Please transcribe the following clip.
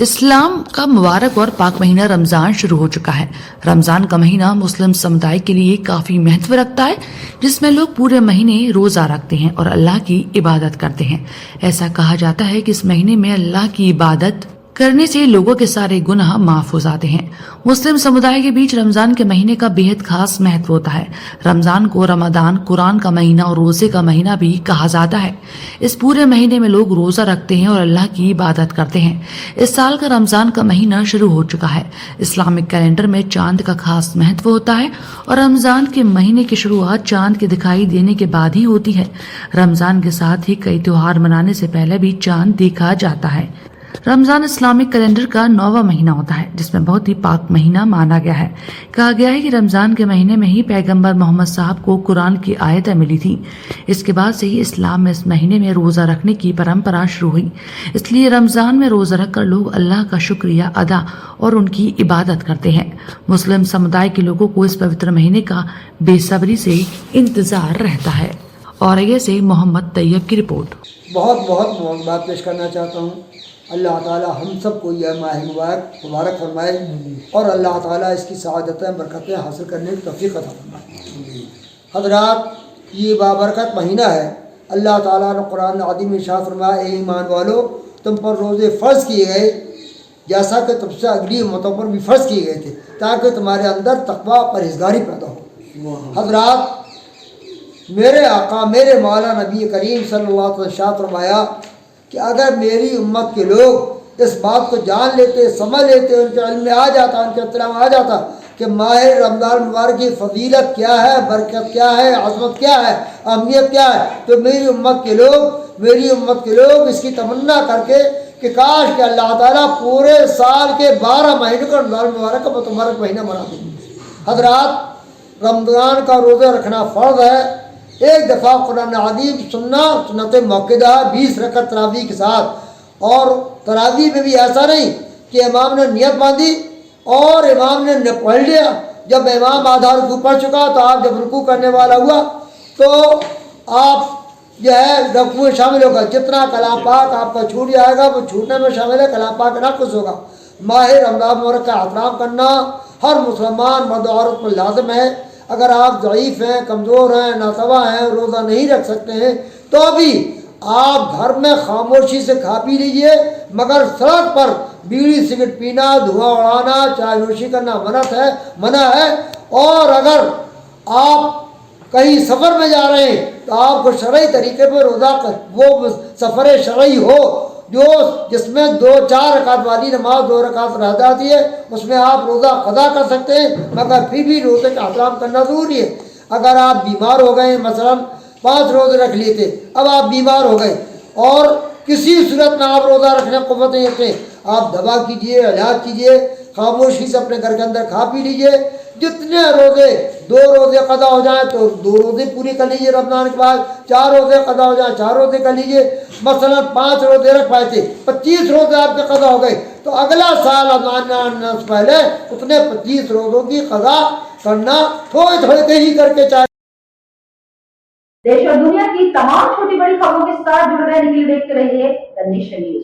इस्लाम का मुबारक और पाक महीना रमजान शुरू हो चुका है। रमजान का महीना मुस्लिम समुदाय के लिए काफी महत्व रखता है, जिसमें लोग पूरे महीने रोजा रखते हैं और अल्लाह की इबादत करते हैं। ऐसा कहा जाता है कि इस महीने में अल्लाह की इबादत करने से लोगों के सारे गुनाह माफ हो जाते हैं। मुस्लिम समुदाय के बीच रमजान के महीने का बेहद खास महत्व होता है। रमजान को रमदान, कुरान का महीना और रोजे का महीना भी कहा जाता है। इस पूरे महीने में लोग रोजा रखते हैं और अल्लाह की इबादत करते हैं। इस साल का रमजान का महीना शुरू हो चुका है। इस्लामिक कैलेंडर में चांद का खास महत्व होता है और रमजान के महीने की शुरुआत चांद के दिखाई देने के बाद ही होती है। रमजान के साथ ही कई त्योहार मनाने से पहले भी चांद देखा जाता है। रमजान इस्लामिक कैलेंडर का 9वां महीना होता है, जिसमें बहुत ही पाक महीना माना गया है। कहा गया है कि रमजान के महीने में ही पैगंबर मोहम्मद साहब को कुरान की आयतें मिली थी। इसके बाद से ही इस्लाम में इस महीने में रोजा रखने की परंपरा शुरू हुई। इसलिए रमजान में रोजा रखकर लोग अल्लाह का शुक्रिया अदा और उनकी इबादत करते हैं। मुस्लिम समुदाय के लोगों को इस पवित्र महीने का बेसब्री से इंतजार रहता है। और ये से मोहम्मद तैयब की रिपोर्ट। बहुत बात पेश करना चाहता हूँ। अल्लाह ताला हम सबको यह माह मुबारक फरमाए और अल्लाह ताला इसकी सआदतें बरकतें हासिल करने की तौफीक अता फरमाए। हज़रात, ये बाबरकत महीना है। अल्लाह ताला ने कुरान अज़ीम में इरशाद फरमाया, ए ईमान वालो, तुम पर रोज़े फ़र्ज़ किए गए जैसा कि तुमसे अगली उम्मतों पर भी फ़र्ज़ किए गए थे, ताकि तुम्हारे अंदर तक़वा परहेज़गारी पैदा हो। हज़रात, मेरे आका मेरे मौला नबी करीम सल्लल्लाहु अलैहि वसल्लम ने इरशाद फरमाया कि अगर मेरी उम्मत के लोग इस बात को जान लेते, समझ लेते, उनके इल्म में आ जाता, उनके इत्तला में आ जाता कि माह रमज़ान मुबारक की फजीलत क्या है, बरकत क्या है, अज़मत क्या है, अहमियत क्या है, तो मेरी उम्मत के लोग इसकी तमन्ना करके कि काश कि अल्लाह ताला पूरे साल के 12 महीनों को रमज़ान मुबारक का मुबारक महीना बना देंगे। हज़रात, रमज़ान का रोज़ा रखना फ़र्ज़ है। एक दफ़ा कुरान अज़ीम सुन्नत मौक़िदा 20 रकअत तरावी के साथ। और तरावी में भी ऐसा नहीं कि इमाम ने नियत बांधी और इमाम ने पढ़ लिया। जब इमाम आधा रुकू पढ़ चुका तो आप जब रुकू करने वाला हुआ तो आप जो है रुकू में शामिल होगा। जितना कलाम पाक आपका छूट जाएगा वो छूटने में शामिल है, कलाम पाक नाक़िस होगा। माह रमज़ान मुबारक का एहतराम करना हर मुसलमान मर्द औरत पर लाज़िम है। अगर आप ज़ईफ़ हैं, कमज़ोर हैं, नातवा हैं, रोज़ा नहीं रख सकते हैं, तो भी आप घर में खामोशी से खा पी लीजिए, मगर सड़क पर बीड़ी सिगरेट पीना, धुआं उड़ाना, चाय नोशी करना मना है। और अगर आप कहीं सफ़र में जा रहे हैं तो आपको शरई तरीके पर रोज़ा वो सफ़र शरई हो जिसमें 2-4 रकात वाली नमाज 2 रकात रह जाती है, उसमें आप रोज़ा क़ज़ा कर सकते हैं, मगर फिर भी रोज़े का एहतराम करना ज़रूरी है। अगर आप बीमार हो गए, मसलन 5 रोज़े रख लिए थे, अब आप बीमार हो गए और किसी सूरत में आप रोज़ा रखने की क़ुव्वत नहीं रखते, आप दवा कीजिए, इलाज कीजिए, खामोशी से अपने घर के अंदर खा पी लीजिए। जितने रोज़े 2 रोज़े क़ज़ा हो जाएँ तो 2 रोज़े पूरी कर लीजिए रमज़ान के बाद, 4 रोज़े क़ज़ा हो जाएँ 4 रोज़े कर लीजिए। मसलन 5 रोज़े रख पाए थे, 25 रोज़े आपके क़ज़ा हो गए, तो अगला साल रमज़ान से पहले उतने 25 रोज़ों की क़ज़ा करना थोड़े ही करके चाहे। देश और दुनिया की तमाम छोटी बड़ी खबरों के साथ जुड़े रहने के लिए देखते रहिए द नेशन न्यूज़।